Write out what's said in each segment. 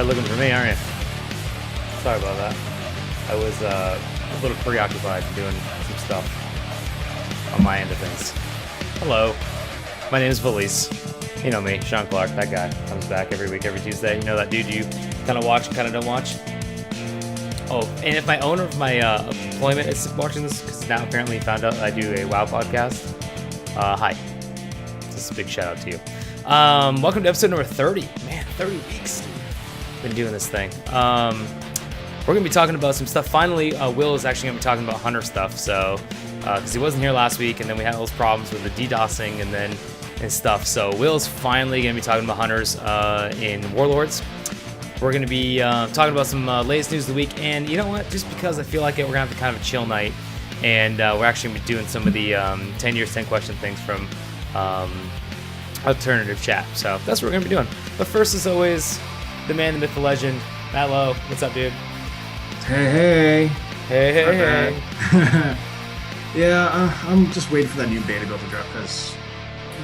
probably looking for me, aren't you? Sorry about that. I was a little preoccupied doing some stuff on my end of things. Hello, my name is Valise. You know me, Sean Clark, that guy. Comes back every week, every Tuesday. You know that dude you kind of watch, kind of don't watch? Oh, and if my owner of my employment is watching this, because now apparently he found out I do a WoW podcast, hi. This is a big shout out to you. Welcome to episode number 30. Man, 30 weeks. Been doing this thing. We're going to be talking about some stuff. Finally, Will is actually going to be talking about Hunter stuff, so, because he wasn't here last week, and then we had all those problems with the DDoSing and stuff. So Will's finally going to be talking about Hunters in Warlords. We're going to be talking about some latest news of the week, and you know what? Just because I feel like it, we're going to have kind of a chill night, and we're actually going to be doing some of the 10 years, 10 question things from alternative chat. So that's what we're going to be doing. But first, as always, the man, the myth, the legend, Matt Lowe. What's up, dude? Hey. Hey. Yeah, I'm just waiting for that new beta build to drop because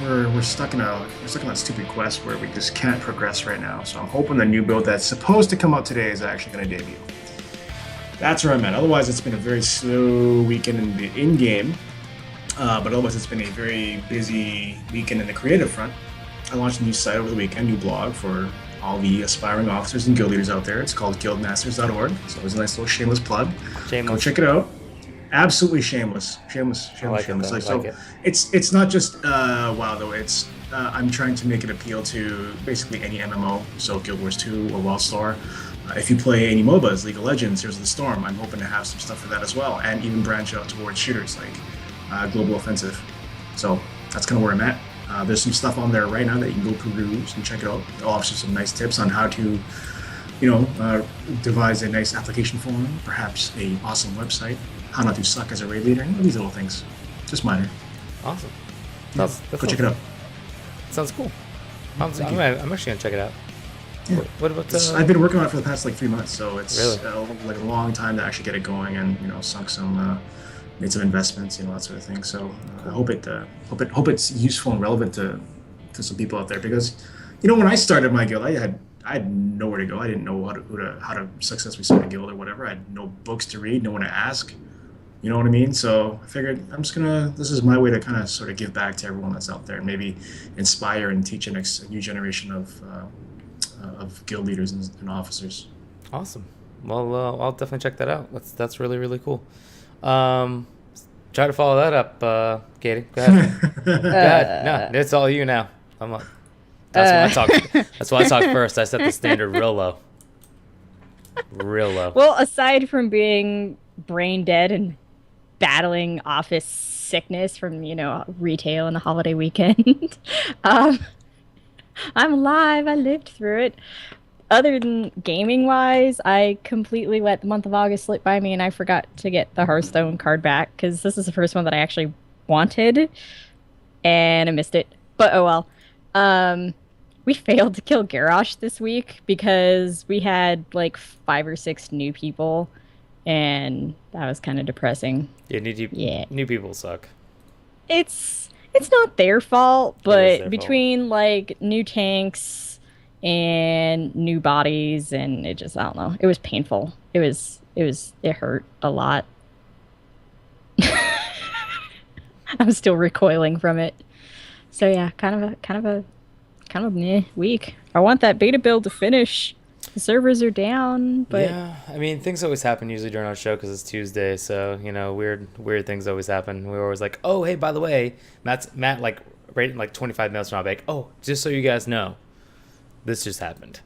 we're stuck in that stupid quest where we just can't progress right now. So I'm hoping the new build that's supposed to come out today is actually going to debut. That's where I'm at. Otherwise, it's been a very slow weekend in the in-game, but otherwise it's been a very busy weekend in the creative front. I launched a new site over the weekend, new blog for all the aspiring officers and guild leaders out there. It's called guildmasters.org. So it was a nice little shameless plug. Go check it out. Absolutely shameless. It's not just WoW though. It's I'm trying to make it appeal to basically any MMO. So Guild Wars 2 or WildStar. If you play any MOBAs, League of Legends, Heroes of the Storm, I'm hoping to have some stuff for that as well, and even branch out towards shooters like Global Offensive. So that's kind of where I'm at. There's some stuff on there right now that you can go peruse and check it out. I'll offer some nice tips on how to, devise a nice application form, perhaps a awesome website, how not to suck as a raid leader, these little things. Just minor. Awesome. Go check it out. Sounds cool. I'm actually going to check it out. Yeah. What about I've been working on it for the past 3 months, so it's really? a long time to actually get it going and, sunk some... made some investments, that sort of thing. So I hope it's useful and relevant to some people out there because, when I started my guild, I had nowhere to go. I didn't know how to successfully start a guild or whatever. I had no books to read, no one to ask. You know what I mean? So I figured this is my way to kind of sort of give back to everyone that's out there and maybe inspire and teach a new generation of guild leaders and officers. Awesome. Well, I'll definitely check that out. That's really, really cool. Try to follow that up, Katie. Go ahead. Go ahead. No, it's all you now. That's why I talk first. I set the standard real low. Real low. Well, aside from being brain dead and battling office sickness from, retail and the holiday weekend, I'm alive. I lived through it. Other than gaming-wise, I completely let the month of August slip by me, and I forgot to get the Hearthstone card back, because this is the first one that I actually wanted, and I missed it. But oh well. We failed to kill Garrosh this week, because we had, 5 or 6 new people, and that was kind of depressing. Yeah, new people suck. It's not their fault, but between, new tanks... and new bodies, and it just, I don't know, it was painful. It hurt a lot. I'm still recoiling from it. So yeah, kind of a meh week. I want that beta build to finish. The servers are down, but yeah, I mean, things always happen usually during our show because it's Tuesday, so weird things always happen. We're always like, oh hey, by the way, Matt right 25 minutes from now, like, oh, just so you guys know, this just happened.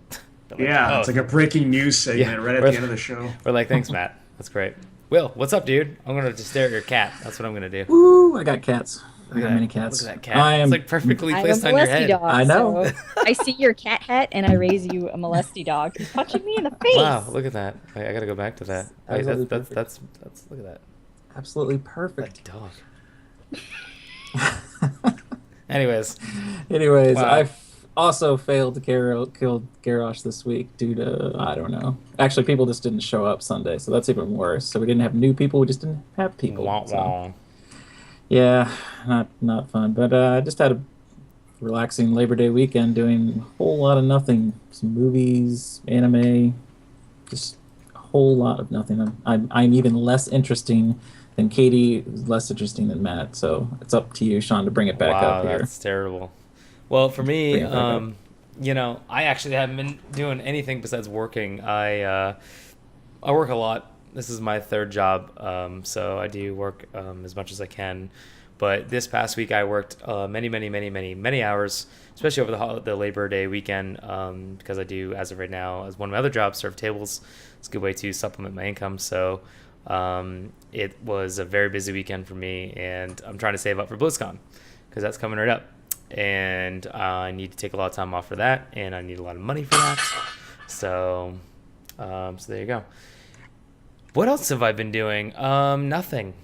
It's like a breaking news segment right at the end of the show. We're like, thanks, Matt. That's great. Will, what's up, dude? I'm going to just stare at your cat. That's what I'm going to do. Ooh, I got cats. I got many cats. Look at that cat. It's like perfectly placed on your head. Dog, I know. So I see your cat hat and I raise you a molesty dog. He's punching me in the face. Wow, look at that. Wait, I got to go back to that. Wait, that's look at that. Absolutely perfect. That dog. Anyways, wow. I also failed to kill Garrosh this week due to, I don't know. Actually, people just didn't show up Sunday, so that's even worse. So we didn't have new people, we just didn't have people. Wah, wah. So, yeah, not fun. But I just had relaxing Labor Day weekend, doing a whole lot of nothing. Some movies, anime, just a whole lot of nothing. I'm even less interesting than Katie, less interesting than Matt. So it's up to you, Sean, to bring it back up Wow, here. that's terrible. Well, for me, Bring it back up. I actually haven't been doing anything besides working. I work a lot. This is my third job, so I do work as much as I can. But this past week, I worked many hours, especially over the Labor Day weekend, because I do, as of right now, as one of my other jobs, serve tables. It's a good way to supplement my income. So it was a very busy weekend for me, and I'm trying to save up for BlizzCon because that's coming right up. And I need to take a lot of time off for that, and I need a lot of money for that. So there you go. What else have I been doing? Nothing.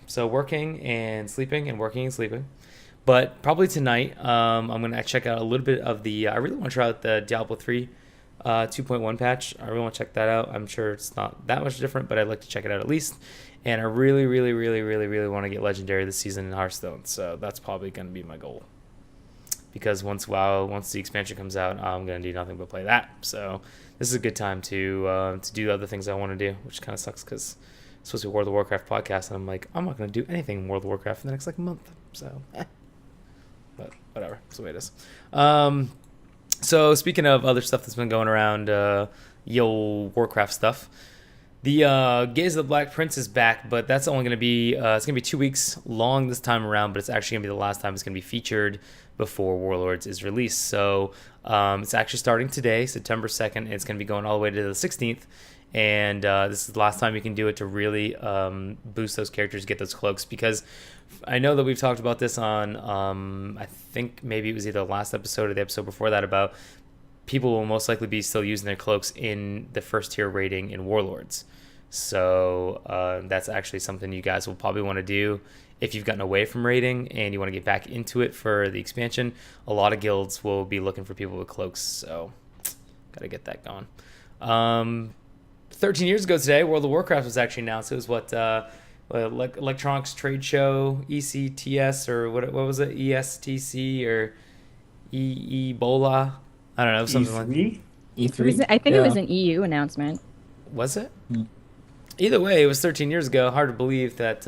So working and sleeping and working and sleeping. But probably tonight, I'm going to check out a little bit of the... I really want to try out the Diablo 3 2.1 patch. I really want to check that out. I'm sure it's not that much different, but I'd like to check it out at least. And I really want to get Legendary this season in Hearthstone. So that's probably going to be my goal. Because once the expansion comes out, I'm going to do nothing but play that. So this is a good time to do other things I want to do, which kind of sucks because it's supposed to be a World of Warcraft podcast, and I'm like, I'm not going to do anything in World of Warcraft for the next month. So, but whatever, that's the way it is. So speaking of other stuff that's been going around, Warcraft stuff, the Gaze of the Black Prince is back, but that's only going to be it's going to be 2 weeks long this time around, but it's actually going to be the last time it's going to be featured before Warlords is released. So it's actually starting today, September 2nd, and it's going to be going all the way to the 16th. And this is the last time you can do it to really boost those characters, get those cloaks. Because I know that we've talked about this on, I think maybe it was either the last episode or the episode before that, about people will most likely be still using their cloaks in the first tier rating in Warlords. So that's actually something you guys will probably want to do if you've gotten away from raiding and you want to get back into it for the expansion. A lot of guilds will be looking for people with cloaks, so gotta get that going. 13 years ago today, World of Warcraft was actually announced. It was Electronics Trade Show, ECTS, or what was it, ESTC, or Ebola? I don't know, something like that. E3. I think it was an EU announcement. Was it? Either way, it was 13 years ago. Hard to believe that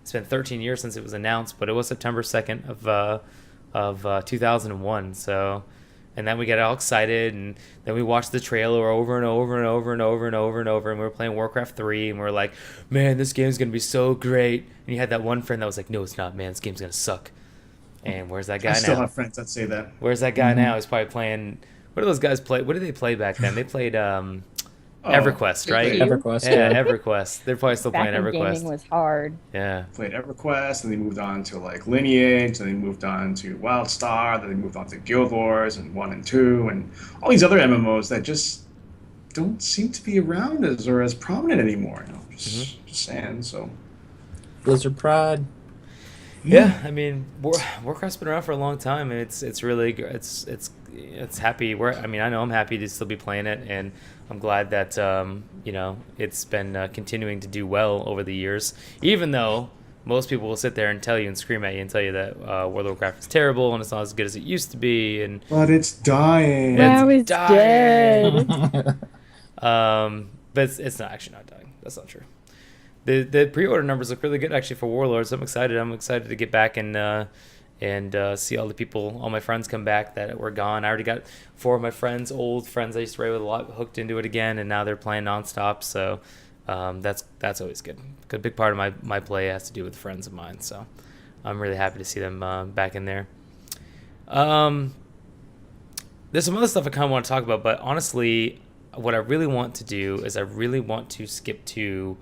it's been 13 years since it was announced, but it was September 2nd of 2001. So, and then we got all excited, and then we watched the trailer over and over, and we were playing Warcraft 3, and we were like, man, this game's going to be so great. And you had that one friend that was like, no, it's not, man. This game's going to suck. And where's that guy now? I still have friends that say that. Where's that guy now? He's probably playing... What do those guys play? What did they play back then? They played EverQuest, right? EverQuest, Yeah, EverQuest. They're probably still Back playing when EverQuest. gaming was hard. Yeah. Played EverQuest, and they moved on to like Lineage, and they moved on to WildStar, then they moved on to Guild Wars and 1 and 2, and all these other MMOs that just don't seem to be around as prominent anymore. Just saying. So Blizzard Pride. Yeah, I mean, Warcraft's been around for a long time, and it's really it's happy. I know I'm happy to still be playing it, and I'm glad that it's been continuing to do well over the years. Even though most people will sit there and tell you and scream at you and tell you that World of Warcraft is terrible and it's not as good as it used to be, and but it's dying. Now it's dead. But it's not dying. That's not true. The pre-order numbers look really good actually for Warlords. I'm excited. I'm excited to get back and see all my friends come back that were gone. I already got 4 of my old friends I used to raid with a lot, hooked into it again, and now they're playing nonstop. So that's always good. A big part of my play has to do with friends of mine. So I'm really happy to see them back in there. There's some other stuff I kind of want to talk about, but honestly, what I really want to do is I really want to skip to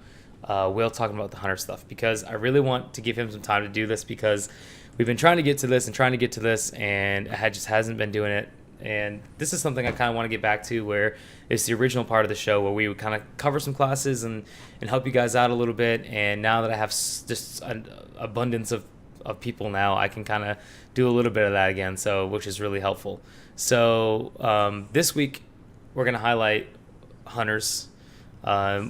Will talking about the Hunter stuff, because I really want to give him some time to do this, because we've been trying to get to this, and I just hasn't been doing it. And this is something I kind of want to get back to, where it's the original part of the show where we would kind of cover some classes and help you guys out a little bit. And now that I have just an abundance of people now, I can kind of do a little bit of that again, so which is really helpful. So this week we're going to highlight Hunters.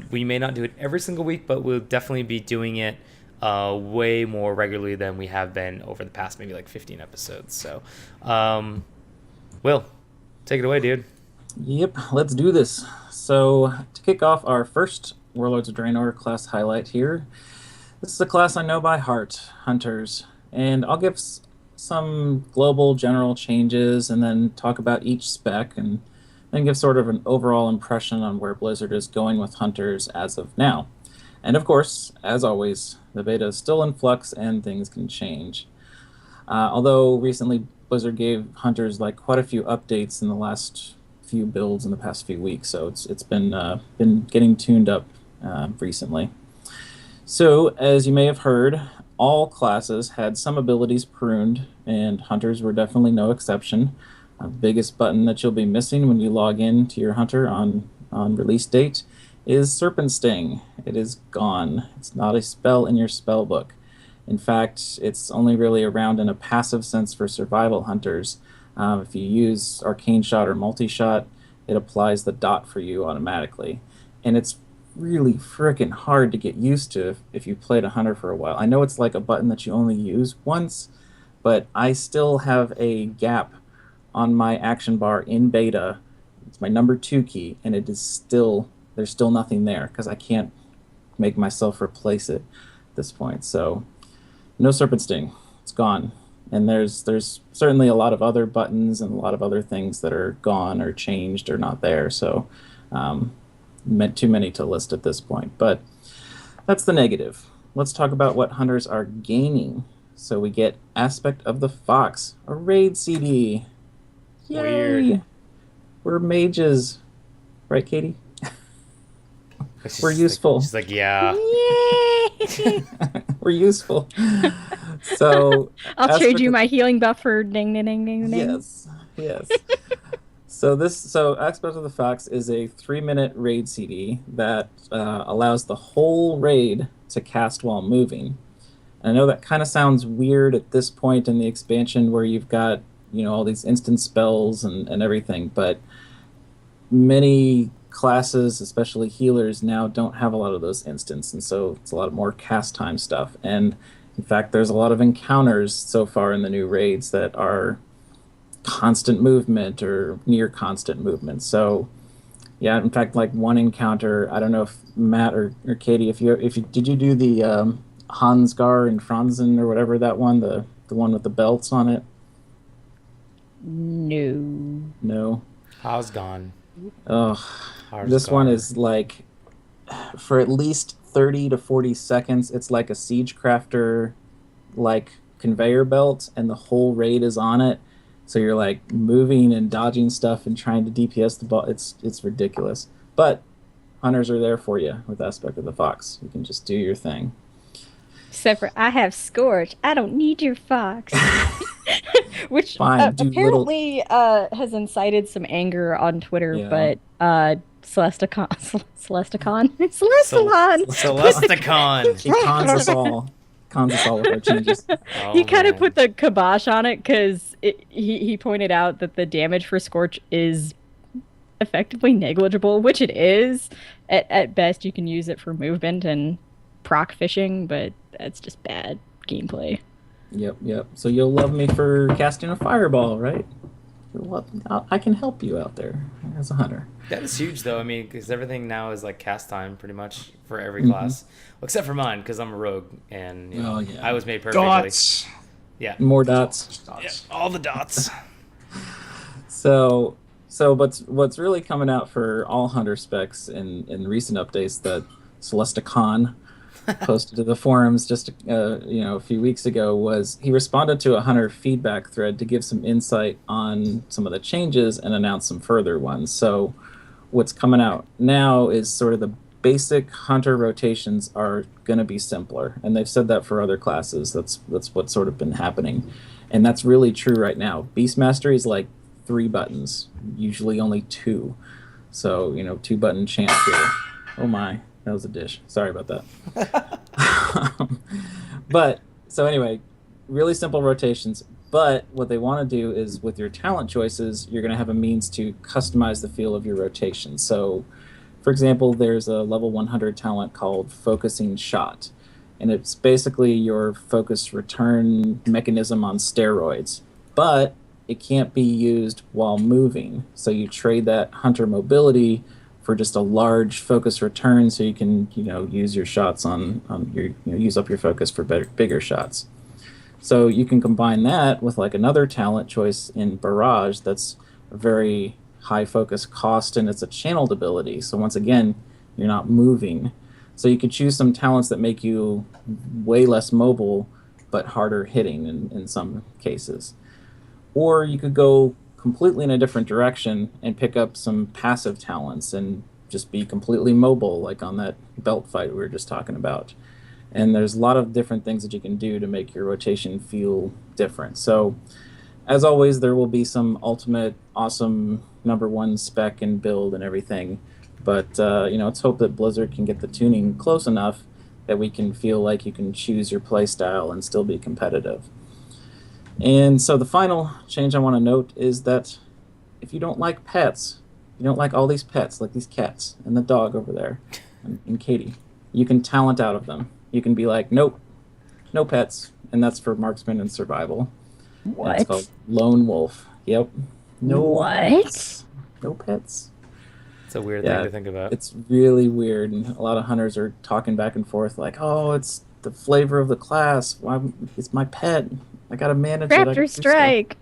We may not do it every single week, but we'll definitely be doing it way more regularly than we have been over the past maybe like 15 episodes. So, Will, take it away, dude. Yep, let's do this. So, to kick off our first Warlords of Draenor class highlight here, this is a class I know by heart, Hunters, and I'll give some global general changes and then talk about each spec and then give sort of an overall impression on where Blizzard is going with Hunters as of now. And of course, as always, the beta is still in flux and things can change. Although recently Blizzard gave Hunters like quite a few updates in the last few builds in the past few weeks, so it's been getting tuned up recently. So, as you may have heard, all classes had some abilities pruned, and Hunters were definitely no exception. The biggest button that you'll be missing when you log in to your Hunter on release date is Serpent Sting. It is gone. It's not a spell in your spell book. In fact, it's only really around in a passive sense for survival Hunters. If you use Arcane Shot or Multi-Shot, it applies the dot for you automatically. And it's really frickin' hard to get used to if you played a Hunter for a while. I know it's like a button that you only use once, but I still have a gap on my action bar in beta. It's my number 2 key, and it is there's still nothing there because I can't make myself replace it at this point. So no Serpent Sting. It's gone. And there's certainly a lot of other buttons and a lot of other things that are gone or changed or not there. So too many to list at this point. But that's the negative. Let's talk about what Hunters are gaining. So we get Aspect of the Fox, a raid CD. Yay! Weird. We're mages. Right, Katie? We're useful. She's like, yeah. Yay! We're useful. So I'll trade you my healing buff for ding ding ding ding ding. Yes. So Aspect of the Fox is a 3-minute raid CD that allows the whole raid to cast while moving. And I know that kind of sounds weird at this point in the expansion where you've got, all these instant spells and everything, but many classes, especially healers, now don't have a lot of those instants, and so it's a lot more cast time stuff. And in fact, there's a lot of encounters so far in the new raids that are constant movement or near constant movement. So yeah, in fact, like one encounter, I don't know if Matt or Katie, if you did you do the Hansgar and Franzen or whatever, that one, the one with the belts on it? No. How's gone? This one is like, for at least 30 to 40 seconds, it's like a siege crafter like conveyor belt, and the whole raid is on it. So you're like moving and dodging stuff and trying to DPS the ball. It's ridiculous. But Hunters are there for you with Aspect of the Fox. You can just do your thing. Except for I have Scorch. I don't need your fox. Which apparently has incited some anger on Twitter, Yeah. but Celesticon. He cons us all. Cons us all with our changes. He kind of put the kibosh on it because he pointed out that the damage for Scorch is effectively negligible, which it is. At best, you can use it for movement and proc fishing, but that's just bad gameplay. Yep. So you'll love me for casting a fireball, right? I can help you out there as a hunter. That is huge, though. I mean, because everything now is like cast time pretty much for every class. Well, except for mine, because I'm a rogue, and I was made perfectly. Dots. Yeah. More dots. Yeah, all the dots. So what's really coming out for all hunter specs in recent updates that Celesticon posted to the forums just a few weeks ago was he responded to a hunter feedback thread to give some insight on some of the changes and announce some further ones. So what's coming out now is sort of the basic hunter rotations are going to be simpler, and they've said that for other classes. That's what's sort of been happening, and that's really true right now. Beast Mastery is like 3 buttons, usually only 2. So 2-button chant here. Oh my. That was a dish. Sorry about that. But, so anyway, really simple rotations. But what they want to do is, with your talent choices, you're going to have a means to customize the feel of your rotation. So, for example, there's a level 100 talent called Focusing Shot. and it's basically your focus return mechanism on steroids. But it can't be used while moving, so you trade that hunter mobility for just a large focus return, so you can use your shots on your use up your focus for bigger shots. So you can combine that with like another talent choice in Barrage that's a very high focus cost, and it's a channeled ability. So once again, you're not moving. So you could choose some talents that make you way less mobile but harder hitting in some cases. Or you could go completely in a different direction and pick up some passive talents and just be completely mobile, like on that belt fight we were just talking about. And there's a lot of different things that you can do to make your rotation feel different. So, as always, there will be some ultimate awesome #1 spec and build and everything. But, let's hope that Blizzard can get the tuning close enough that we can feel like you can choose your playstyle and still be competitive. And so the final change I want to note is that if you don't like pets, you don't like all these pets, like these cats and the dog over there and Katie, you can talent out of them. You can be like, nope, no pets, and that's for marksman and survival. What? And it's called Lone Wolf. Yep. No What? pets. No pets. It's a weird thing to think about. It's really weird, and a lot of hunters are talking back and forth like, oh, it's the flavor of the class. Why? It's my pet. I gotta manage it. Raptor Strike.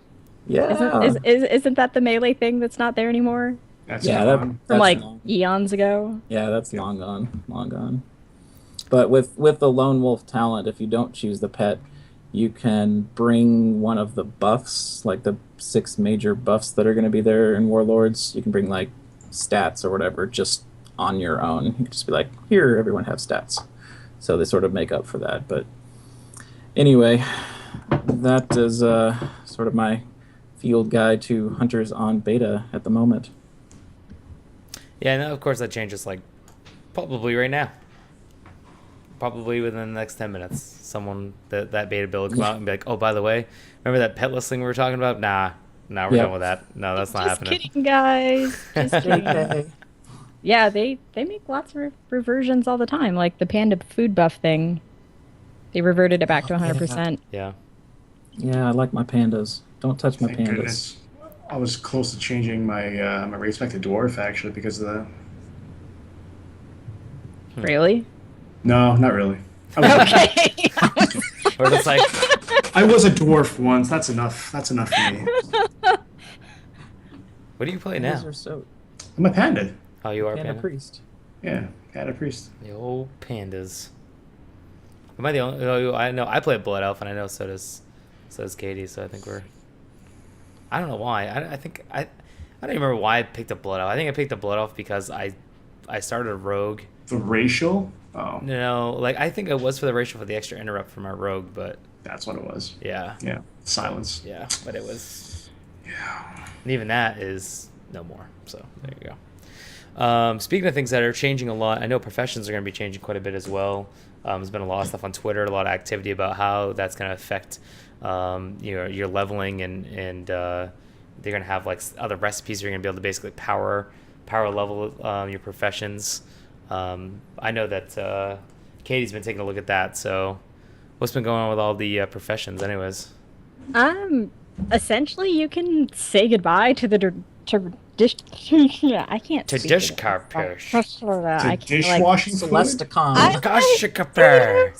Yeah. Isn't that the melee thing that's not there anymore? That's From like eons ago. Yeah, that's long gone. But with the Lone Wolf talent, if you don't choose the pet, you can bring one of the buffs, like the 6 major buffs that are going to be there in Warlords. You can bring like stats or whatever just on your own. You can just be like, here, everyone have stats. So they sort of make up for that. But anyway, that is sort of my field guide to hunters on beta at the moment. Yeah, and of course that changes like probably right now. Probably within the next 10 minutes, someone that beta build will come out and be like, oh, by the way, remember that pet listing we were talking about? Nah, we're done with that. No, that's not happening. Just kidding, guys. Just kidding. Yeah, they make lots of reversions all the time, like the panda food buff thing. They reverted it back to 100%. Yeah. Yeah, I like my pandas. Don't touch my Thank pandas. goodness. I was close to changing my my race back to dwarf actually because of that. Really? No, not really. I was Okay. Or it's like, I was a dwarf once. That's enough. That's enough for me. what do you play Pandas now? are so I'm a panda. Oh, you are panda panda? priest. Yeah, panda priest. The old pandas. Am I the only? Oh, I know. I play Blood Elf, and I know so does Katie. So I think we're. I don't know why. I think I don't even remember why I picked up Blood Elf. I think I picked up Blood Elf because I started a rogue. The racial? Oh, No, like I think it was for the racial for the extra interrupt from our rogue, but that's what it was. yeah, Yeah, silence. yeah, but it was. Yeah. And even that is no more. So there you go. Speaking of things that are changing a lot, I know professions are going to be changing quite a bit as well. There's been a lot of stuff on Twitter, a lot of activity about how that's going to affect your leveling, and they're going to have like other recipes you're going to be able to basically power level your professions. I know that Katie's been taking a look at that. So what's been going on with all the professions, anyways? Essentially, you can say goodbye to the I can't. To speak dish it. carpers. I To can't, dishwashing fluid? Celesticon. Gosh, carper.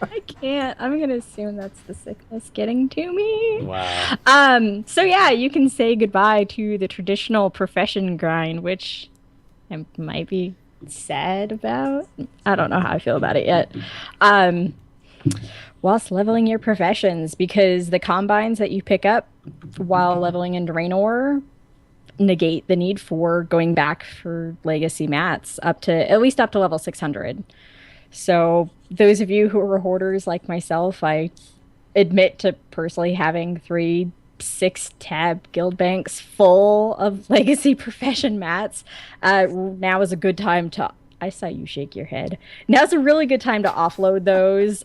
I can't. I'm gonna assume that's the sickness getting to me. Wow. So yeah, you can say goodbye to the traditional profession grind, which I might be sad about. I don't know how I feel about it yet. Whilst leveling your professions, because the combines that you pick up while leveling in Draenor negate the need for going back for legacy mats at least up to level 600. So those of you who are hoarders like myself, I admit to personally having 6-tab guild banks full of legacy profession mats. Now is a good time to. I saw you shake your head. Now's a really good time to offload those.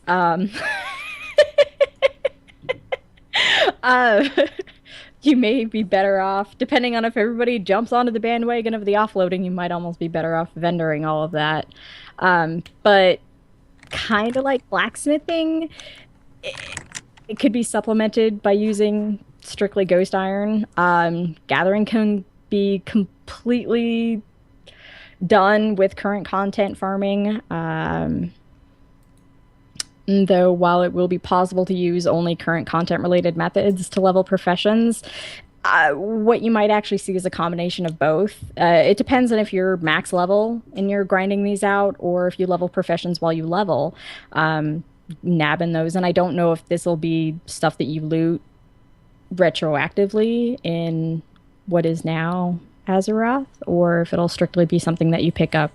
You may be better off, depending on if everybody jumps onto the bandwagon of the offloading, you might almost be better off vendoring all of that. But kind of like blacksmithing. It could be supplemented by using strictly ghost iron. Gathering can be completely done with current content farming. Though while it will be possible to use only current content related methods to level professions, what you might actually see is a combination of both. It depends on if you're max level and you're grinding these out, or if you level professions while you level, nabbing those. And I don't know if this will be stuff that you loot retroactively in what is now Azeroth, or if it'll strictly be something that you pick up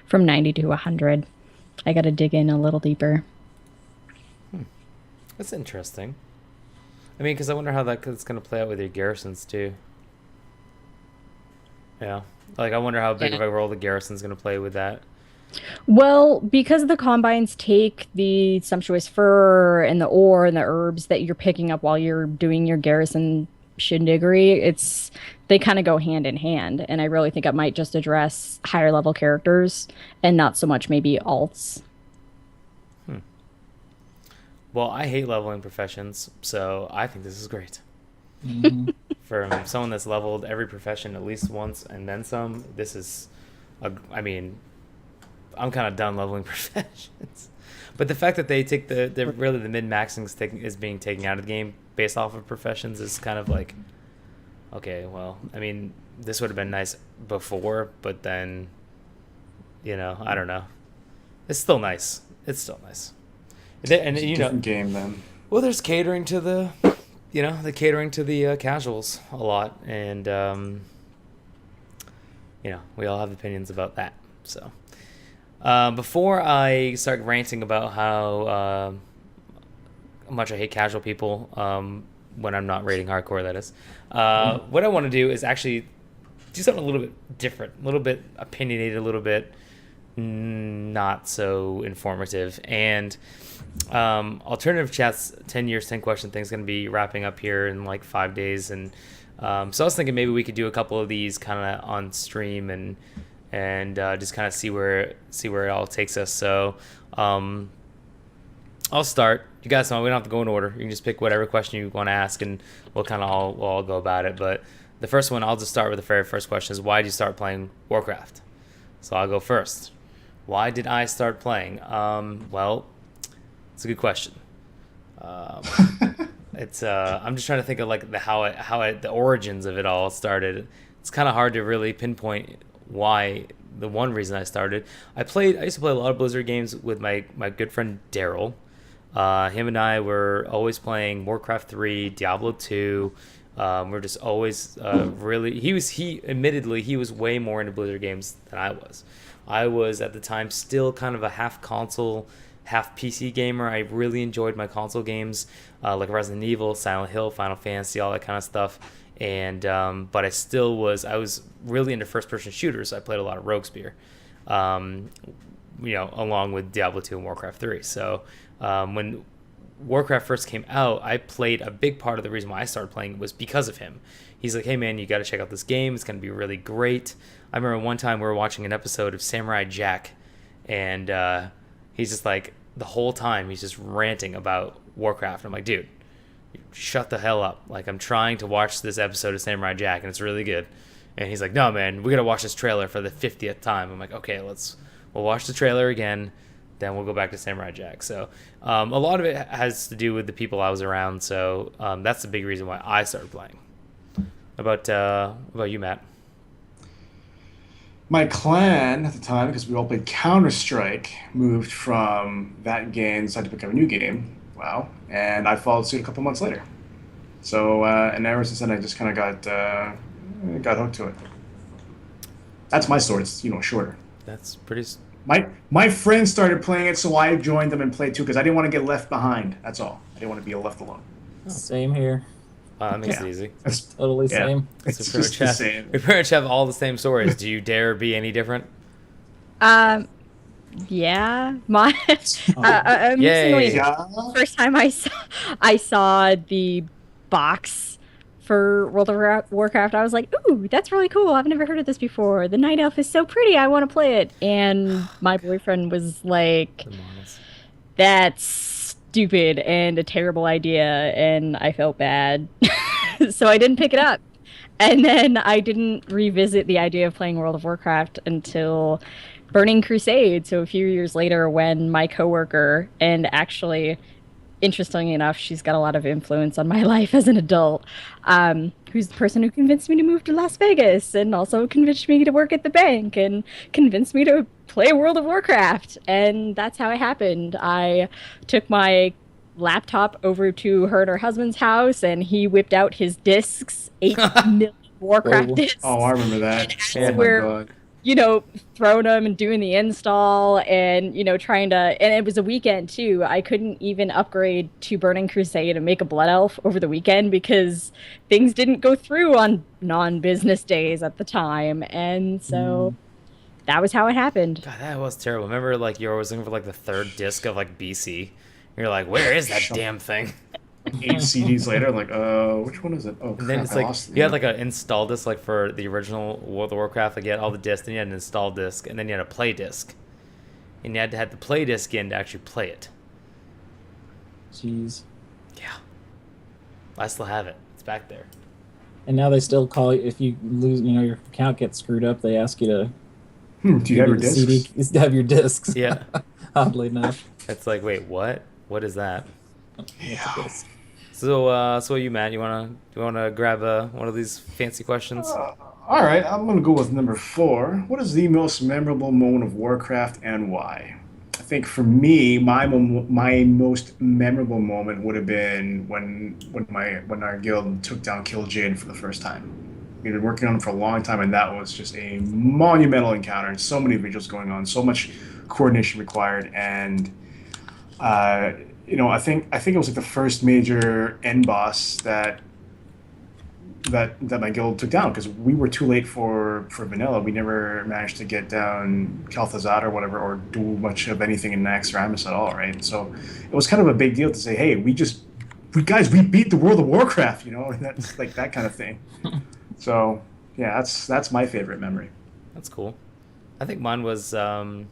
from 90 to 100. I got to dig in a little deeper. That's interesting. I mean, because I wonder how that's going to play out with your garrisons too. Yeah, like I wonder how big of a role the garrison's going to play with that. Well, because the combines take the sumptuous fur and the ore and the herbs that you're picking up while you're doing your garrison shindiggery, they kind of go hand in hand. And I really think it might just address higher level characters and not so much maybe alts. Well, I hate leveling professions, so I think this is great. Mhm. For someone that's leveled every profession at least once and then some, this is, I mean, I'm kind of done leveling professions. But the fact that they take really the min-maxing is being taken out of the game based off of professions is kind of like, okay, well, I mean, this would have been nice before, but then, I don't know. It's still nice. It's still nice. And It's a different game then. well, there's catering to the casuals a lot, and we all have opinions about that. So before I start ranting about how much I hate casual people, when I'm not rating hardcore, that is, what I want to do is actually do something a little bit different, a little bit opinionated, a little bit not so informative. And Alternative Chat's 10 years 10 question thing is going to be wrapping up here in like 5 days, and so I was thinking maybe we could do a couple of these kind of on stream and just kind of see where it all takes us. So I'll start. You guys know we don't have to go in order. You can just pick whatever question you want to ask, and we'll kind of all go about it. But the first one, I'll just start with the very first question: is why did you start playing Warcraft? So I'll go first. Why did I start playing? Well, it's a good question. It's I'm just trying to think of like the origins of it all started. It's kind of hard to really pinpoint why. The one reason I started, I used to play a lot of Blizzard games with my good friend Daryl. Him and I were always playing Warcraft 3, Diablo 2. We're just always really. Admittedly, he was way more into Blizzard games than I was. I was at the time still kind of a half console, half PC gamer. I really enjoyed my console games, like Resident Evil, Silent Hill, Final Fantasy, all that kind of stuff. And but I was really into first-person shooters. I played a lot of Roguespear, along with Diablo 2 and Warcraft 3. So when Warcraft first came out, I played a big part of the reason why I started playing was because of him. He's like, hey man, you got to check out this game. It's going to be really great. I remember one time we were watching an episode of Samurai Jack, and he's just like, the whole time he's just ranting about Warcraft. I'm like, dude, shut the hell up. Like, I'm trying to watch this episode of Samurai Jack, and it's really good. And he's like, no man, we got to watch this trailer for the 50th time. I'm like, okay, we'll watch the trailer again, then we'll go back to Samurai Jack. So a lot of it has to do with the people I was around. So that's the big reason why I started playing. About you, Matt? My clan at the time, because we all played Counter-Strike, moved from that game, decided to pick up a new game. Wow. And I followed suit a couple months later. So, and ever since then, I just kind of got hooked to it. That's my story. It's, shorter. That's pretty... My friends started playing it, so I joined them and played too, because I didn't want to get left behind. That's all. I didn't want to be left alone. Same here. That makes it easy. It's Totally same. It's So just the same. we pretty much have all the same stories. Do you dare be any different? Yeah, my Yay. first time I saw the box for World of Warcraft, I was like, ooh, that's really cool. I've never heard of this before. The night elf is so pretty. I want to play it. And my boyfriend was like, that's stupid and a terrible idea, and I felt bad. So I didn't pick it up. And then I didn't revisit the idea of playing World of Warcraft until Burning Crusade. So a few years later, when my coworker, and actually, interestingly enough, she's got a lot of influence on my life as an adult, who's the person who convinced me to move to Las Vegas and also convinced me to work at the bank and convinced me to play World of Warcraft. And that's how it happened. I took my laptop over to her and her husband's house, and he whipped out his discs, 8 million Warcraft Oh. discs. Oh, I remember that. And Oh my we're, god. throwing them and doing the install and, trying to, and it was a weekend too. I couldn't even upgrade to Burning Crusade and make a Blood Elf over the weekend because things didn't go through on non-business days at the time. And so that was how it happened. God, that was terrible. Remember, like, you were always looking for, like, the third disc of, like, BC. You're like, where is that damn thing? 8 CDs later, I'm like, which one is it? Oh, And then crap, it's I like, lost it. you had, like, an install disc, like, for the original World of Warcraft. Like, you had all the discs, then you had an install disc, and then you had a play disc. And you had to have the play disc in to actually play it. Jeez. Yeah. I still have it. It's back there. And now they still call you if you lose. Your account gets screwed up. They ask you to Do you have your the discs? have your discs. Yeah. Oddly enough. It's like, wait, what? What is that? It's a disc. So you, Matt, you wanna grab one of these fancy questions? All right, I'm gonna go with number 4. What is the most memorable moment of Warcraft and why? I think for me, my most memorable moment would have been when our guild took down Kil'jaeden for the first time. We've been working on it for a long time, and that was just a monumental encounter. And so many visuals going on, so much coordination required, and I think it was like the first major end boss that my guild took down because we were too late for vanilla. We never managed to get down Kel'Thuzad or whatever, or do much of anything in Naxxramas at all, right? So it was kind of a big deal to say, hey, we beat the World of Warcraft, and that's like that kind of thing. So yeah, that's my favorite memory. That's cool. I think mine was I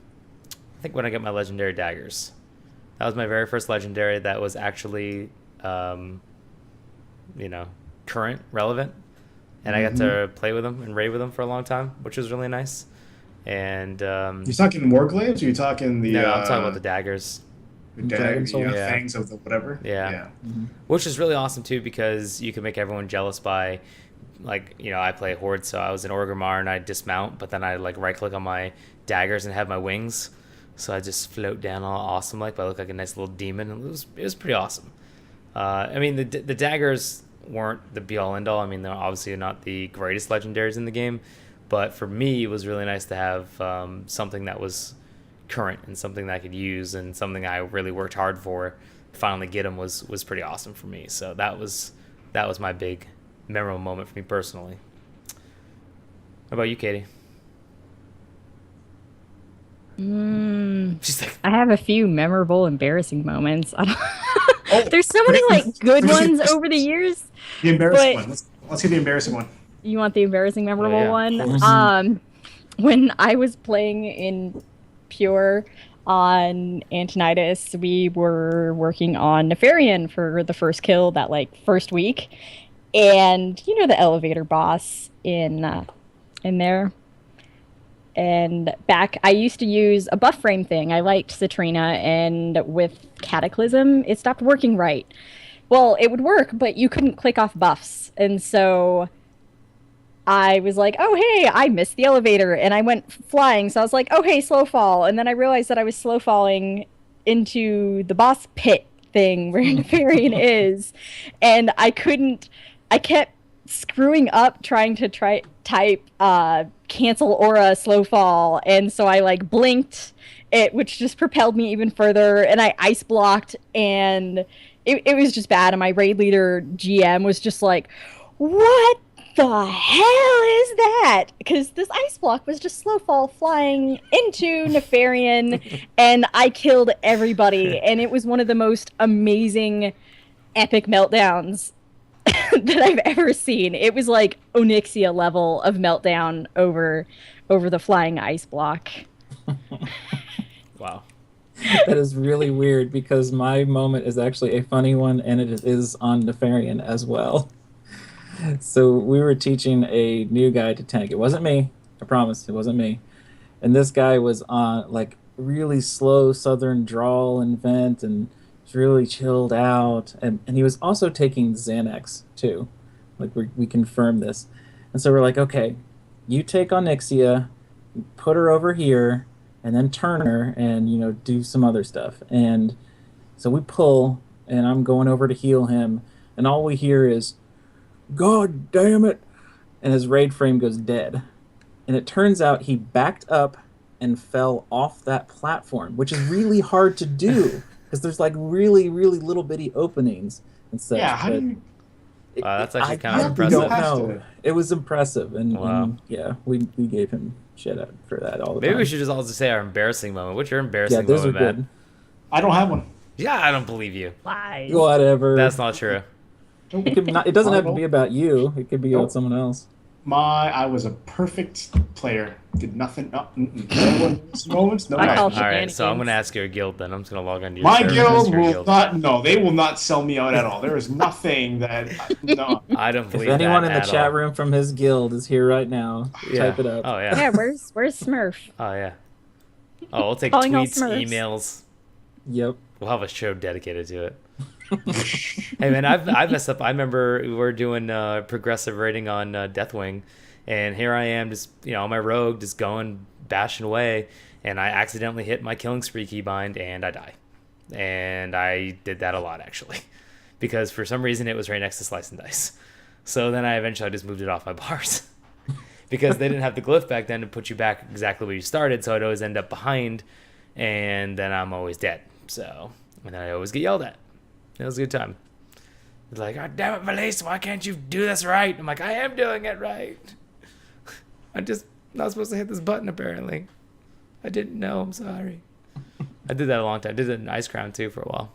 think when I got my legendary daggers. That was my very first legendary that was actually current, relevant, and I got to play with them and raid with them for a long time, which was really nice. And You talking Warglaives, or you talking the? no, I'm talking about the daggers. the Dragon Soul? Yeah. fangs of the whatever. Yeah. Which is really awesome too because you can make everyone jealous by, like, I play Horde, so I was in Orgrimmar and I dismount, but then I like right click on my daggers and have my wings, so I just float down all awesome like, but I look like a nice little demon. And it was pretty awesome. I mean, the daggers weren't the be all end all. I mean, they're obviously not the greatest legendaries in the game, but for me, it was really nice to have something that was current and something that I could use and something I really worked hard for. Finally get them was pretty awesome for me. So that was my big memorable moment for me personally. How about you, Katie? She's like, I have a few memorable, embarrassing moments. Oh, There's so many like good ones over the years. The embarrassing But- one. Let's hear the embarrassing one. You want the embarrassing, memorable yeah, one? of course. When I was playing in Pure on Antonidas, we were working on Nefarian for the first kill that first week, and the elevator boss in there. And back, I used to use a buff frame thing. I liked Citrina, and with Cataclysm, it stopped working right. Well, it would work, but you couldn't click off buffs. And so I was like, oh, hey, I missed the elevator. And I went flying. So I was like, oh, hey, slow fall. And then I realized that I was slow falling into the boss pit thing where Nefarian is. And I kept screwing up trying to type cancel aura slow fall, and so I blinked it, which just propelled me even further, and I ice blocked, and it was just bad. And my raid leader GM was just like, what the hell is that? Because this ice block was just slow fall flying into Nefarian, and I killed everybody, and it was one of the most amazing epic meltdowns that I've ever seen. It was like Onyxia level of meltdown over the flying ice block. wow. That is really weird because my moment is actually a funny one, and it is on Nefarian as well. So we were teaching a new guy to tank. It wasn't me. I promise it wasn't me. And this guy was on like really slow southern drawl and vent and was really chilled out. And he was also taking Xanax too. Like we confirmed this. And so we're like, okay, you take Onyxia, put her over here, and then turn her and, do some other stuff. And so we pull, and I'm going over to heal him, and all we hear is, God damn it! And his raid frame goes dead. And it turns out he backed up and fell off that platform, which is really hard to do because there's like really, really little bitty openings and such. Yeah, how do you... Wow, that's actually kind of I impressive. don't know. It was impressive, and, Wow. and yeah, we gave him shit out for that all the Maybe time. we should just also say our embarrassing moment. What's your embarrassing Yeah, those are moment, Matt? good. I don't have one. Yeah, I don't believe you. Lies. Whatever. That's not true. It could not. It doesn't have to be about you. It could be about someone else. I was a perfect player. Did nothing. No one moments. No. I call nothing. All right, so I'm going to shenanigans. ask your guild then. I'm just going to log on to your My server. guild Ask your will guild. not. No, they will not sell me out at all. There is nothing that. No. I don't If believe anyone that in the at chat all. room from his guild is here right now, Yeah. type it up. Oh, yeah. Yeah, where's Smurf? Oh, yeah. Oh, we'll take Calling all tweets, Smurfs. emails. Yep. We'll have a show dedicated to it. Hey, man, I've messed up. I remember we were doing progressive rating on Deathwing, and here I am just, on my rogue, just going, bashing away, and I accidentally hit my killing spree keybind, and I die. And I did that a lot, actually, because for some reason it was right next to Slice and Dice. So then I eventually just moved it off my bars. Because they didn't have the glyph back then to put you back exactly where you started, so I'd always end up behind, and then I'm always dead. So, and then I always get yelled at. It was a good time. It's like, God damn it, Valise, why can't you do this right? I'm like, I am doing it right. I'm just not supposed to hit this button, apparently. I didn't know, I'm sorry. I did that a long time. I did it in Ice Crown, too, for a while.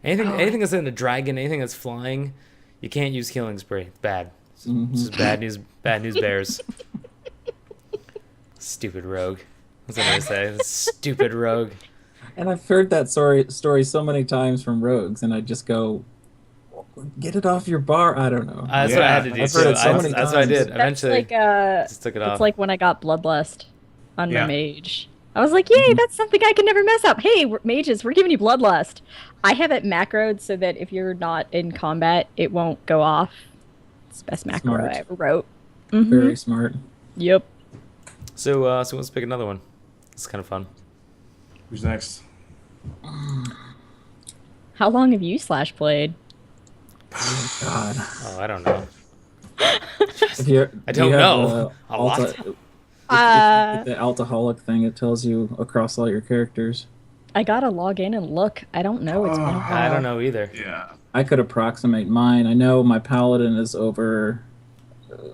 Anything that's in the dragon, anything that's flying, you can't use Killing Spree. It's bad. This is bad news bears. Stupid rogue. That's what I say. Stupid rogue. And I've heard that story so many times from rogues, and I just go, get it off your bar. I don't know. That's what I had to do, I've too. heard it so many That's what I times. did. That's Eventually, like just took it off. it's like when I got Bloodlust on Yeah. my mage. I was like, yay, that's something I can never mess up. Hey, mages, we're giving you Bloodlust. I have it macroed so that if you're not in combat, it won't go off. It's the best macro Smart. I ever wrote. Very smart. Yep. So let's pick another one. It's kind of fun. Who's next? How long have you slash played? God. Oh, I don't know. If you're, I do you don't have, know. A Alta, lot. if the alcoholic thing, it tells you across all your characters. I gotta log in and look. I don't know. It's been a while. I don't know either. Yeah. I could approximate mine. I know my paladin is over,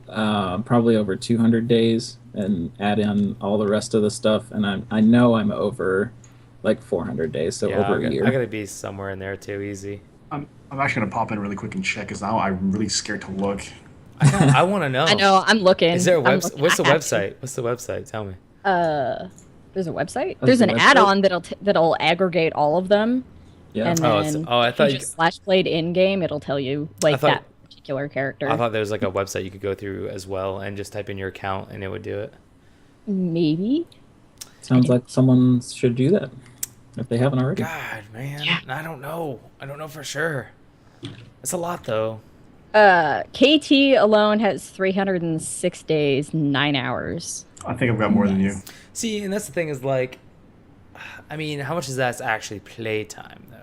probably over 200 days, and add in all the rest of the stuff, and I know I'm over like 400 days, so over a year. I gotta be somewhere in there too. Easy. I'm actually gonna pop in really quick and check because now I'm really scared to look. I want to know. I know. I'm looking. Is there a I'm website? looking. What's the I have to. website? What's the website? Tell me. There's a website. There's There's a an website? add-on that'll aggregate all of them. Yeah. And Oh, then I if thought you you. just slash played in game, it'll tell you like thought- that particular character. I thought there was like a website you could go through as well and just type in your account and it would do it. Maybe. Sounds like someone should do that if they haven't already. God, man, Yeah. I don't know. I don't know for sure. It's a lot though. KT alone has 306 days, 9 hours. I think I've got more than you. See, and that's the thing is like, I mean, how much is that actually playtime though?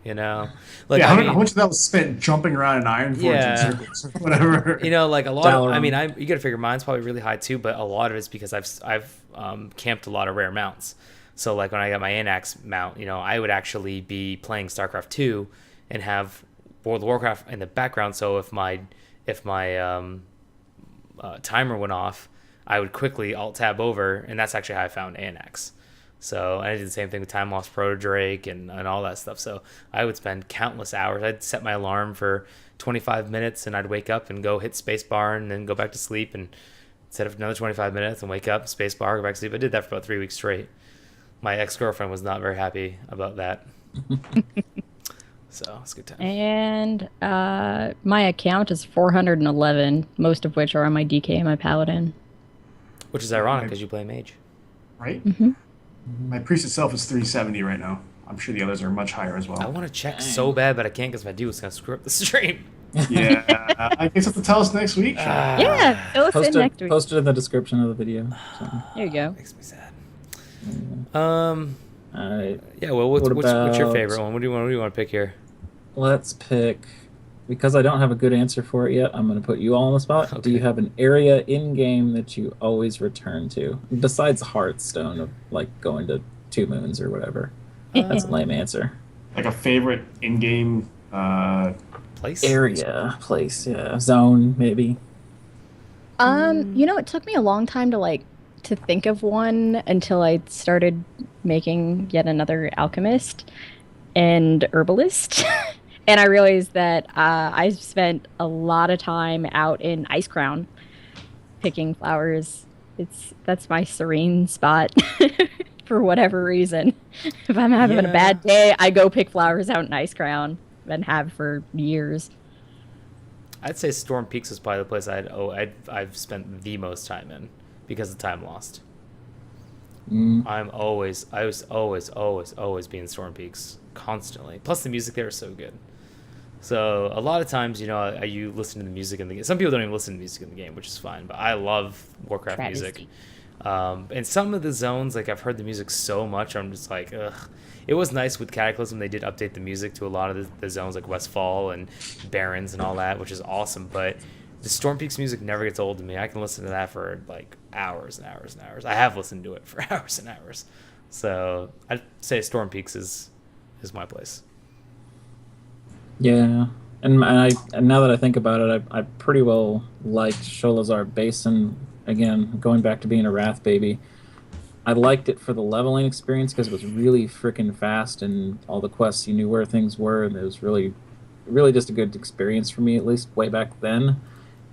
You know, like Yeah, I how mean, much of that was spent jumping around in Iron Forge Yeah. in circles or whatever? you know, like a lot of, I Dalaran. mean, you got to figure mine's probably really high too, but a lot of it's because I've camped a lot of rare mounts. So like when I got my Anax mount, you know, I would actually be playing StarCraft 2 and have World of Warcraft in the background. So if my timer went off, I would quickly alt tab over, and that's actually how I found Anax. So I did the same thing with Time Lost Proto Drake and all that stuff. So I would spend countless hours. I'd set my alarm for 25 minutes, and I'd wake up and go hit spacebar and then go back to sleep and set up another 25 minutes and wake up, spacebar, go back to sleep. I did that for about 3 weeks straight. My ex-girlfriend was not very happy about that. So it's a good time. And my account is 411, most of which are on my DK and my Paladin. Which is ironic because you play mage. Right? Hmm. My priest itself is 370 right now. I'm sure the others are much higher as I well. want to check so bad, but I can't because if I do, it's going to screw up the stream. Yeah, I guess you have to tell us next week. Yeah, fill us in next week. Post it in the description of the video. So, There you go. Makes me sad. all right. Yeah. Well, what's your about- favorite one? What do you want to pick here? Let's pick, because I don't have a good answer for it yet, I'm going to put you all on the spot. Do Okay. you have an area in-game that you always return to? Besides Hearthstone, of like going to Two Moons or whatever. That's a lame answer. Like a favorite in-game. Place. Area, place, yeah. Zone, maybe. It took me a long time to think of one until I started making yet another alchemist and herbalist. And I realized that I spent a lot of time out in Ice Crown picking flowers. That's my serene spot for whatever reason. If I'm having a bad day, I go pick flowers out in Ice Crown and have for years. I'd say Storm Peaks is probably the place I've spent the most time in because of time lost. I was always being Storm Peaks constantly. Plus the music there is so good. So a lot of times, you listen to the music in the game. Some people don't even listen to music in the game, which is fine. But I love Warcraft music. And some of the zones, like I've heard the music so much, I'm just like, ugh. It was nice with Cataclysm. They did update the music to a lot of the zones, like Westfall and Barrens and all that, which is awesome. But the Storm Peaks music never gets old to me. I can listen to that for like hours and hours and hours. I have listened to it for hours and hours. So I'd say Storm Peaks is my place. Yeah. And now that I think about it, I pretty well liked Sholazar Basin. Again, going back to being a Wrath baby. I liked it for the leveling experience because it was really freaking fast and all the quests, you knew where things were, and it was really, really just a good experience for me, at least way back then.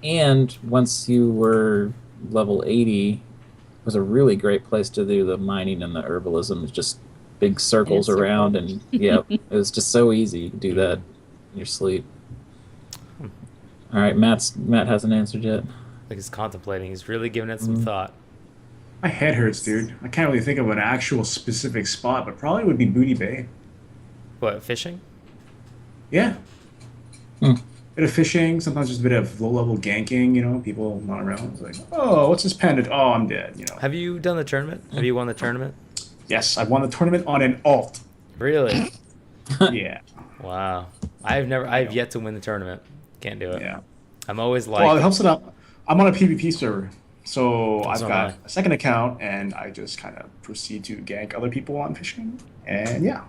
And once you were level 80, it was a really great place to do the mining and the herbalism, just big circles around, and yeah, it was just so easy. You could do that in your sleep. All right, Matt hasn't answered yet. Like he's contemplating. He's really giving it some thought. My head hurts, dude. I can't really think of an actual specific spot, but probably would be Booty Bay. What, fishing? Yeah. Bit of fishing, sometimes just a bit of low-level ganking, people not around. It's like, oh, what's this panda? Oh, I'm dead, Have you done the tournament? Have you won the tournament? Yes, I won the tournament on an alt. Really? Yeah. Wow. I've yet to win the tournament. Can't do it. Yeah. I'm always like... Well, it helps it out. I'm on a PvP server, so That's I've not got bad. a second account, and I just kind of proceed to gank other people on fishing, and yeah.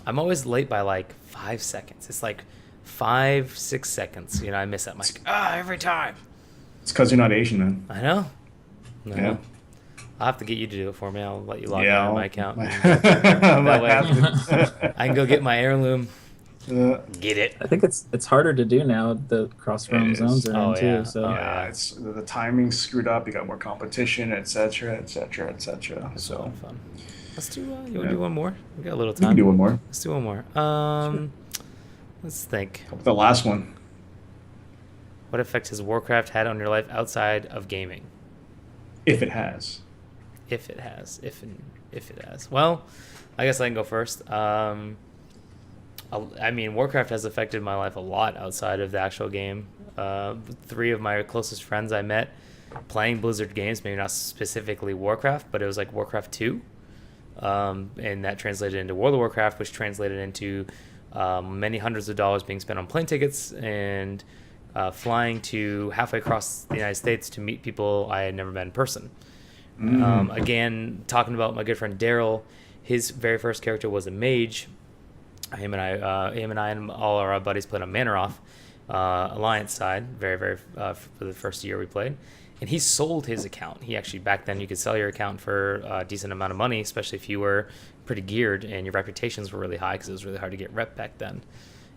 I'm always late by like 5 seconds. It's like 5-6 seconds. I miss it. I'm like, every time. It's because you're not Asian, man. I know. No. Yeah. I'll have to get you to do it for me. I'll let you log Yeah, in on my account. Might That way- have to. I can go get my heirloom. Get it. I think it's harder to do now. The cross-realm It is. zones are Oh, in too. yeah. So Oh, Yeah, it's the timing's screwed up. You got more competition, etc., etc., etc. It's a lot So of fun. Let's do. You want to do one more? We got a little we time. can do one more. Let's do one more. Let's think. The last one. What effect has Warcraft had on your life outside of gaming? If it has. If it has. If it has. Well, I guess I can go first. Warcraft has affected my life a lot outside of the actual game. 3 of my closest friends I met playing Blizzard games, maybe not specifically Warcraft, but it was like Warcraft 2. And that translated into World of Warcraft, which translated into many hundreds of dollars being spent on plane tickets and flying to halfway across the United States to meet people I had never met in person. Again, talking about my good friend Daryl, his very first character was a mage. Him and I and all our buddies played on Manoroth, Alliance side, very, very for the first year we played. And he sold his account. He actually, back then, you could sell your account for a decent amount of money, especially if you were pretty geared and your reputations were really high, because it was really hard to get rep back then.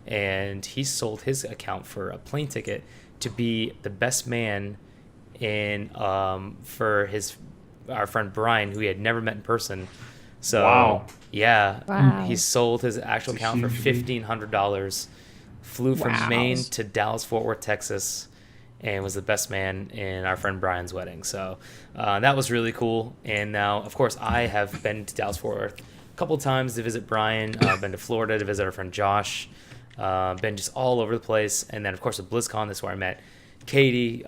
And he sold his account for a plane ticket to be the best man for our friend Brian, who he had never met in person, So Wow. yeah, Wow. he sold his actual It's a account for huge leap. $1,500. Flew from Wow. Maine to Dallas Fort Worth, Texas, and was the best man in our friend Brian's wedding. So that was really cool. And now, of course, I have been to Dallas Fort Worth a couple times to visit Brian. I've been to Florida to visit our friend Josh. Been just all over the place. And then, of course, at BlizzCon, that's where I met Katie.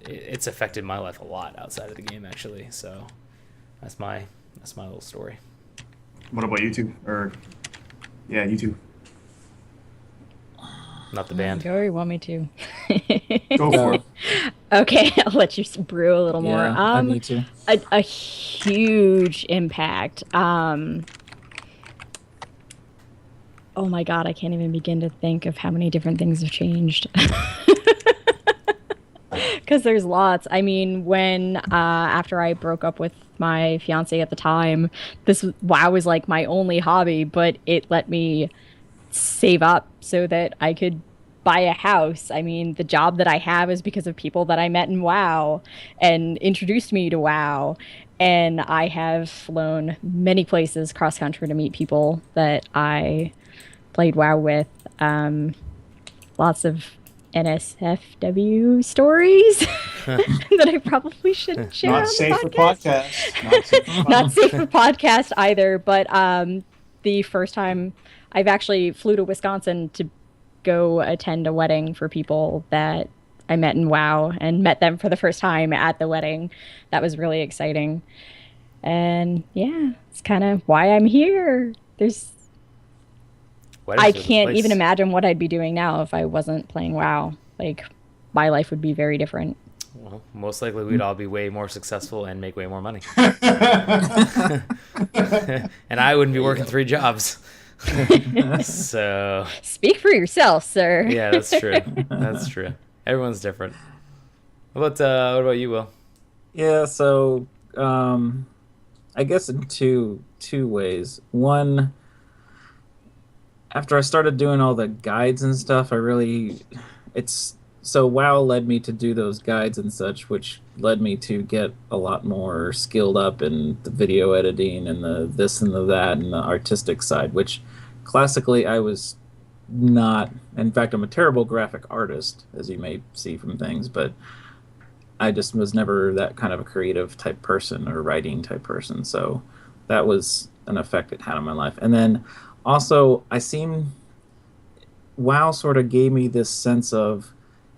It's affected my life a lot outside of the game, actually. So that's my little story. What about you two? Or yeah, you two. Not the band. Go, you want me to? Go for it. Okay, I'll let you brew a little more. Yeah, I need to. A huge impact. Oh my God, I can't even begin to think of how many different things have changed. Because there's lots. I mean, when after I broke up with my fiance at the time, WoW was like my only hobby, but it let me save up so that I could buy a house. I mean, the job that I have is because of people that I met in WoW and introduced me to WoW. And I have flown many places cross country to meet people that I played WoW with. Lots of NSFW stories that I probably shouldn't share. Not on safe the for podcast. podcast. Not safe for Not safe for podcast either. But the first time I've actually flew to Wisconsin to go attend a wedding for people that I met in WoW and met them for the first time at the wedding. That was really exciting. And yeah, it's kind of why I'm here. I can't even imagine what I'd be doing now if I wasn't playing WoW. Like, my life would be very different. Well, most likely we'd all be way more successful and make way more money. And I wouldn't be working 3 jobs. So Speak for yourself, sir. yeah, that's true. That's true. Everyone's different. What about you, Will? Yeah, so I guess in two ways. One, after I started doing all the guides and stuff, so WoW led me to do those guides and such, which led me to get a lot more skilled up in the video editing and the this and the that and the artistic side, which classically I was not. In fact, I'm a terrible graphic artist, as you may see from things, but I just was never that kind of a creative type person or writing type person. So that was an effect it had on my life. And then also, WoW sort of gave me this sense of,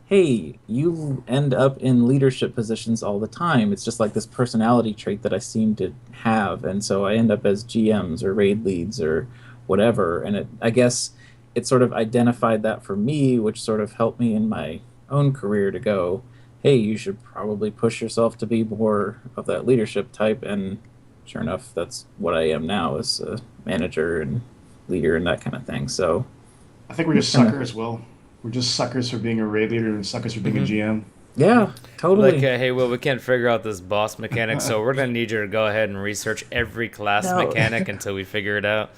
hey, you end up in leadership positions all the time. It's just like this personality trait that I seem to have. And so I end up as GMs or raid leads or whatever. And I guess it sort of identified that for me, which sort of helped me in my own career to go, hey, you should probably push yourself to be more of that leadership type. And sure enough, that's what I am now, as a manager and leader and that kind of thing. So I think we're just suckers, Will. We're just suckers for being a raid leader and suckers for being a GM. yeah, totally. Like, hey, Will, we can't figure out this boss mechanic, so we're gonna need you to go ahead and research every class mechanic until we figure it out.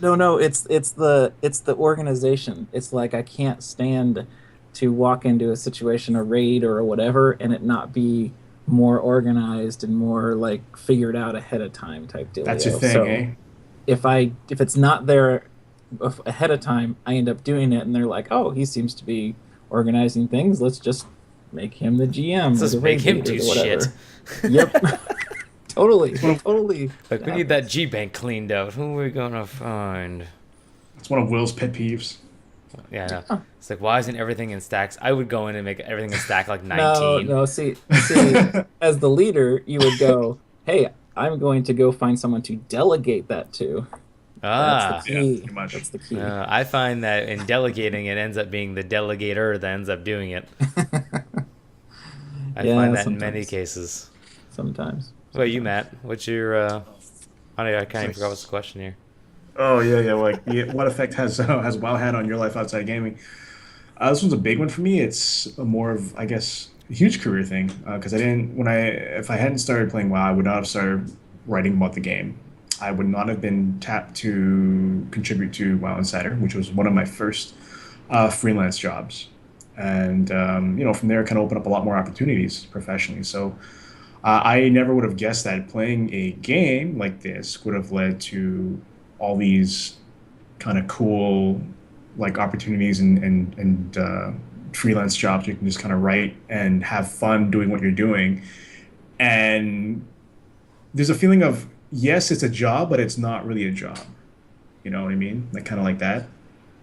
No, it's the organization. It's like I can't stand to walk into a situation, a raid or whatever, and it not be more organized and more like figured out ahead of time type deal. That's your thing, so eh? If it's not there ahead of time, I end up doing it, and they're like, "Oh, he seems to be organizing things. Let's just make him the GM. Let's just make him do shit." Yep, totally. Like, we need that G bank cleaned out. Who are we gonna find? It's one of Will's pet peeves. Yeah, I know. It's like, why isn't everything in stacks? I would go in and make everything in stack like 19. No. See, as the leader, you would go, "Hey, I'm going to go find someone to delegate that to." That's the key. Yeah, pretty much. That's the key. I find that in delegating, it ends up being the delegator that ends up doing it. I find that in many cases. Sometimes. What about you, Matt? What's your? I kind of forgot what's the question here. Oh yeah. What effect has WoW had on your life outside of gaming? This one's a big one for me. It's more of, I guess, a huge career thing, because if I hadn't started playing WoW, I would not have started writing about the game. I would not have been tapped to contribute to WoW Insider, which was one of my first freelance jobs. And from there, it kind of opened up a lot more opportunities professionally. So I never would have guessed that playing a game like this would have led to all these kind of cool like opportunities and freelance jobs. You can just kind of write and have fun doing what you're doing. And there's a feeling of yes, it's a job, but it's not really a job. You know what I mean? Like kind of like that.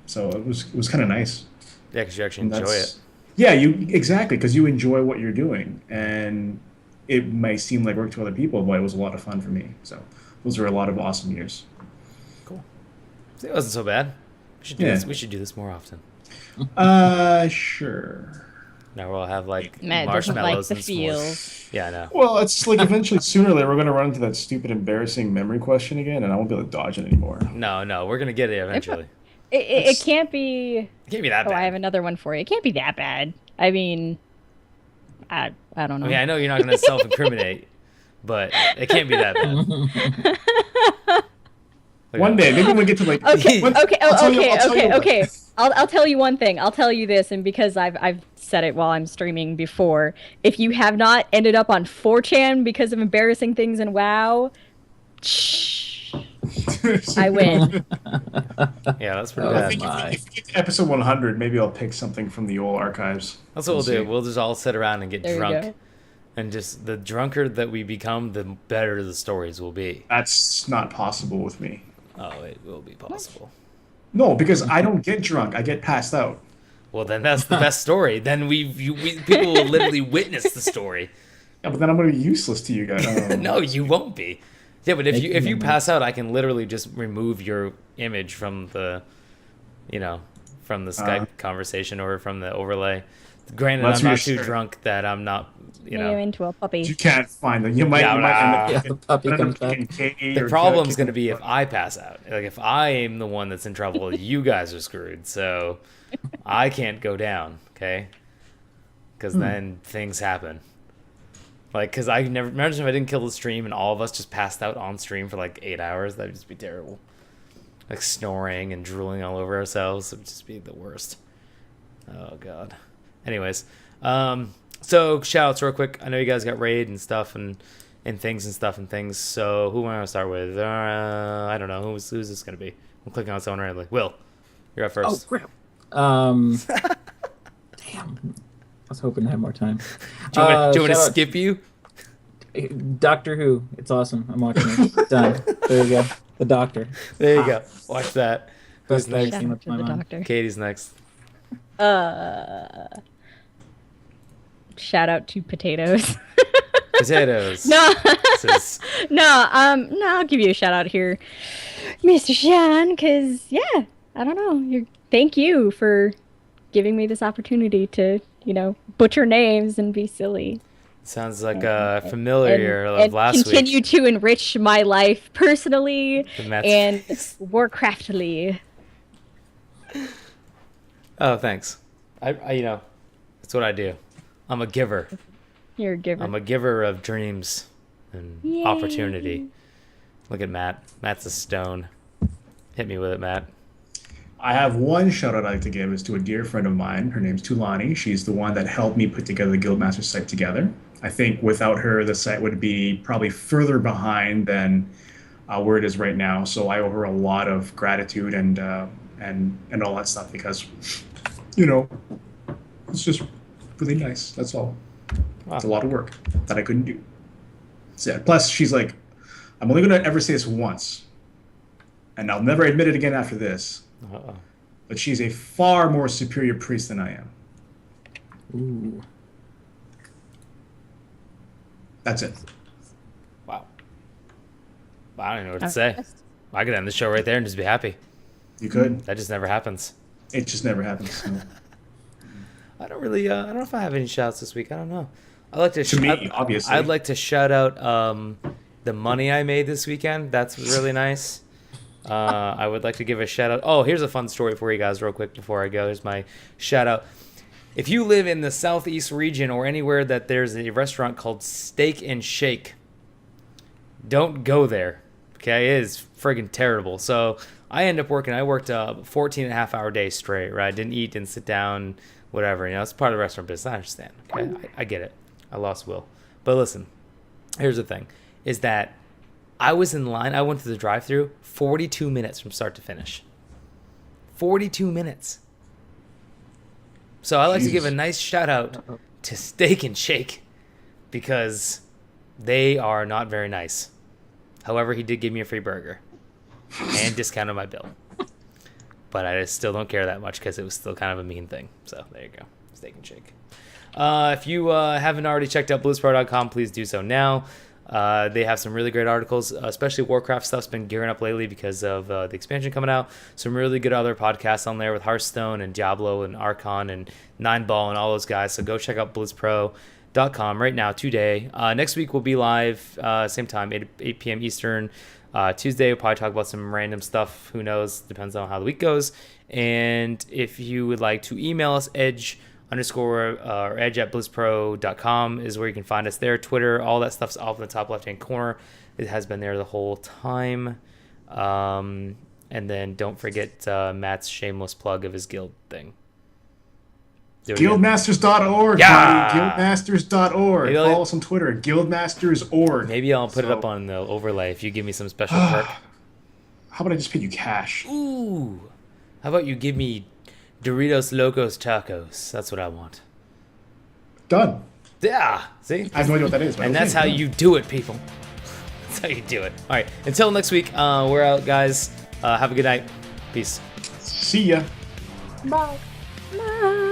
So it was kind of nice. Yeah, because you actually And enjoy that's it. yeah, you exactly because you enjoy what you're doing, and it may seem like work to other people, but it was a lot of fun for me. So those were a lot of awesome years. Cool. See, it wasn't so bad. We should do Yeah. this. We should do this more often. Sure. Now we'll have like Matt doesn't like marshmallows the and s'mores. feels. Yeah, I know. Well, it's like eventually sooner or later we're gonna run into that stupid embarrassing memory question again, and I won't be able to dodge it anymore. No, we're gonna get it eventually. It can't be. It can't be that Oh, bad. I have another one for you. It can't be that bad. I mean, I don't know. I mean, I know you're not gonna self-incriminate, but it can't be that bad. Like, One day, maybe when we get to like Okay, when- okay, I'll tell you- okay, I'll tell you okay, what. okay. I'll tell you one thing. I'll tell you this, and because I've said it while I'm streaming before, if you have not ended up on 4chan because of embarrassing things in WoW, shh, I win. Yeah, that's pretty Oh, I bad. think my. if we get to episode 100, maybe I'll pick something from the old archives. That's what we'll and do. see. We'll just all sit around and get There you drunk. go. And just the drunker that we become, the better the stories will be. That's not possible with me. Oh, it will be possible. No, because I don't get drunk. I get passed out. Well, then that's the best story. Then people will literally witness the story. Yeah, but then I'm gonna be useless to you guys. No, you won't be. Yeah, but if Make you if you memories. pass out, I can literally just remove your image from the, from the Skype conversation or from the overlay. Granted, That's I'm not too reassuring. drunk that I'm not, Made him into a puppy. You can't find them. You might. Yeah, you might end up Yeah, picking- the puppy end up comes back. picking Katie The or problem's kicking- going to be if I pass out. Like, if I am the one that's in trouble, you guys are screwed. So I can't go down, okay? Because then things happen. Like, because I never imagine if I didn't kill the stream and all of us just passed out on stream for like 8 hours. That'd just be terrible. Like snoring and drooling all over ourselves. It would just be the worst. Oh, God. Anyways, so shout outs real quick. I know you guys got raid and stuff and things. So who am I gonna start with? I don't know. Who's this gonna be? I'm clicking on someone randomly. Will, you're up Oh first. crap! Damn. I was hoping to have more time. do you want to shout out- skip you? Doctor Who. It's awesome. I'm watching it. Done. There you go. The Doctor. There you go. Watch that. Who's Best thing next? came Shout up out to my to the mind. doctor. Katie's next. Shout out to potatoes. Potatoes. No, This is- no, I'll give you a shout out here, Mr. Sean, because yeah, I don't know. Thank you for giving me this opportunity to, butcher names and be silly. sounds like a familiar of last continue week. to enrich my life personally The Mets and face. Warcraftly. Oh, thanks. I that's what I do. I'm a giver. You're a giver. I'm a giver of dreams and Yay. opportunity. Look at Matt. Matt's a stone. Hit me with it, Matt. I have one shout out I'd like to give is to a dear friend of mine. Her name's Tulani. She's the one that helped me put together the Guildmaster site together. I think without her, the site would be probably further behind than where it is right now. So I owe her a lot of gratitude and all that stuff because, it's just really nice. That's all. Wow. It's a lot of work that I couldn't do. So yeah. Plus, she's like, I'm only going to ever say this once, and I'll never admit it again after this. Uh-oh. But she's a far more superior priest than I am. Ooh. That's it. Wow. I don't know what to say. I could end the show right there and just be happy. You could. That just never happens. It just never happens. No. I don't really. I don't know if I have any shouts this week. I don't know. I like to. To me, obviously. I'd like to shout out the money I made this weekend. That's really nice. I would like to give a shout out. Oh, here's a fun story for you guys, real quick before I go. Here's my shout out. If you live in the southeast region or anywhere that there's a restaurant called Steak and Shake, don't go there. Okay, it is friggin' terrible. So I end up working. I worked a 14 and a half hour day straight. Right, I didn't eat, didn't sit down, whatever. It's part of the restaurant business. I understand. Okay, I get it. I lost Will, but listen, Here's the thing, is that I was in line. I went to the drive-thru 42 minutes from start to finish. 42 minutes. So I like to give a nice shout out to Steak and Shake because they are not very nice. However, he did give me a free burger and discounted my bill. But I still don't care that much because it was still kind of a mean thing. So there you go. Steak and Shake. If you haven't already checked out blizzpro.com, please do so now. They have some really great articles, especially Warcraft stuff's been gearing up lately because of the expansion coming out. Some really good other podcasts on there with Hearthstone and Diablo and Archon and Nine Ball and all those guys. So go check out blizzpro.com right now, today. Next week we'll be live, same time, 8 p.m. Eastern. Tuesday we'll probably talk about some random stuff. Who knows? Depends on how the week goes. And if you would like to email us, edge at blizzpro.com is where you can find us there. Twitter, all that stuff's off in the top left hand corner. It has been there the whole time. And then don't forget Matt's shameless plug of his guild thing. Guildmasters.org. Yeah! Guildmasters.org. Follow us on Twitter, Guildmasters.org. Maybe I'll put it up on the overlay if you give me some special perk. How about I just pay you cash? Ooh. How about you give me Doritos Locos Tacos? That's what I want. Done. Yeah. See? I have no idea what that is. But And that's how you do it, people. That's how you do it. All right. Until next week, we're out, guys. Have a good night. Peace. See ya. Bye. Bye.